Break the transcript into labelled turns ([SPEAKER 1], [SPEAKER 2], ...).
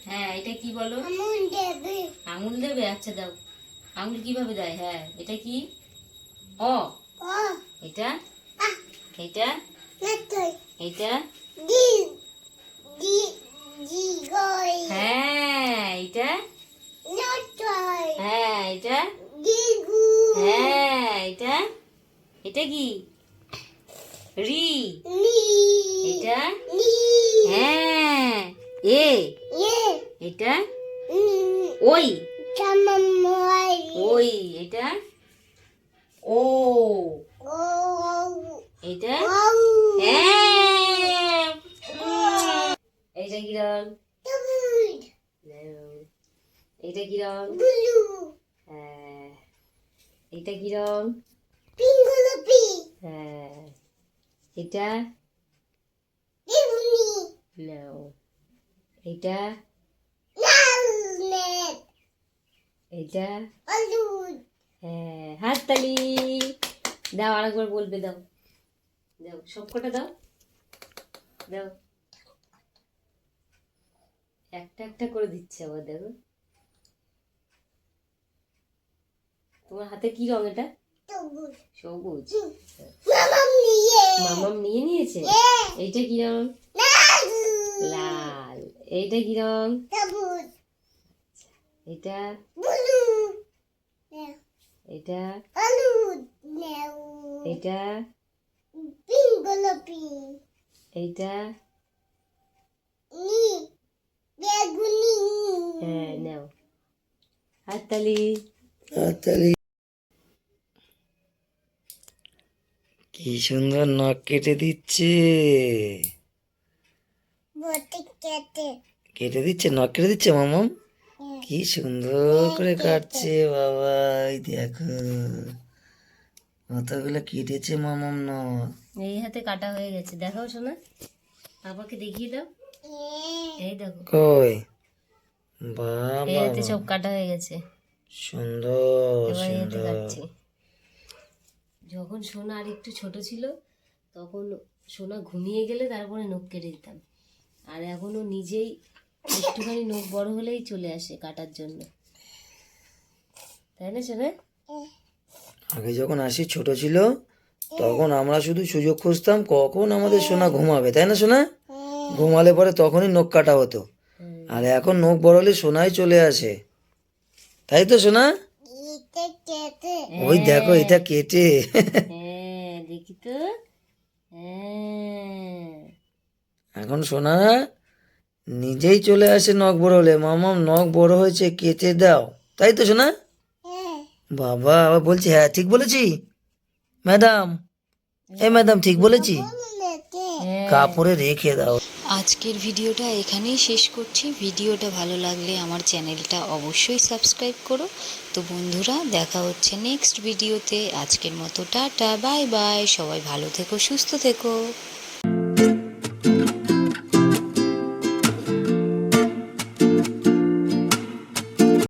[SPEAKER 1] হ্যাঁ, এটা কি বলো? আঙুল দেবে। আচ্ছা দাও। আঙুল কিভাবে দেয়? হ্যাঁ, এটা কি? অ। এটা এটা এটা হ্যাঁ, এটা হ্যাঁ, এটা হ্যাঁ, এটা এটা কি? রি। এটা হ্যাঁ, এ। এটা ওই। ওই। এটা ও। এটা হ্যাঁ। এইটা কি রং? এইটা কি রং? হ্যাঁ। এটা কি রং? হ্যাঁ। এটা নাও। এটা এটা হ্যাঁ, হাততালি দাও। আরেকবার বলবে। দাও দাও, সবকটা দাও। দাও। একটা একটা করে দিচ্ছে আবার। দেখো তোমার হাতে কি রং? এটা সবুজ। মামাম নিয়ে নিয়েছে। এইটা কি রং? লাল। এইটা কি রং? এটা এটা এটা এইটা হ্যাঁ, নাও। হাততালি।
[SPEAKER 2] হাততালি। কি সুন্দর নখ কেটে দিচ্ছে। কেটে দিচ্ছে, নখ কেটে দিচ্ছে মামাম। কি সুন্দর করে কাটছে বাবা। এই দেখো কতগুলো কেটেছে মামাম নখ।
[SPEAKER 1] এই হাতে কাটা হয়ে গেছে। দেখাও শোনা, পাপাকে দেখিয়ে দাও। এই দেখো,
[SPEAKER 2] কই
[SPEAKER 1] এই
[SPEAKER 2] বাবা,
[SPEAKER 1] হাতে সব কাটা হয়ে গেছে।
[SPEAKER 2] সুন্দর
[SPEAKER 1] এবার এই হাতে
[SPEAKER 2] সুন্দর।
[SPEAKER 1] কাটছি। যখন সোনা আর একটু ছোট ছিল তখন সোনা ঘুমিয়ে গেলে তারপরে নখ কেটে দিতাম। আর এখনো নিজেই একটুখানি নখ বড় হলেই চলে আসে কাটার জন্য, তাই না সোনা?
[SPEAKER 2] আগে যখন আসি ছোট ছিল তখন আমরা শুধু সুযোগ খুঁজতাম কখন আমাদের সোনা ঘুমাবে, তাই না সোনা? ঘুমালে পরে তখনই নখ কাটা হতো। আর এখন নখ বড় হলে সোনাই চলে আসে, তাই তো সোনা? ওই দেখো এটা কেটে।
[SPEAKER 1] হ্যাঁ, দেখি তো। হ্যাঁ,
[SPEAKER 2] এখন সোনা নিজেই চলে আসে নখ বড় হলে, মামাম নখ বড় হয়েছে কেটে দাও, তাই তো সোনা? বাবা আবার বলছি হ্যাঁ ঠিক বলেছি ম্যাডাম। ম্যাডাম ঠিক বলেছি, কাপড়ে রেখে দাও।
[SPEAKER 3] আজকের ভিডিওটা এখানেই শেষ করছি। ভিডিওটা ভালো লাগলে আমার চ্যানেলটা অবশ্যই সাবস্ক্রাইব করো। তো বন্ধুরা, দেখা হচ্ছে নেক্সট ভিডিওতে। আজকের মতো টাটা, বাই বাই। সবাই ভালো থেকো, সুস্থ থেকো।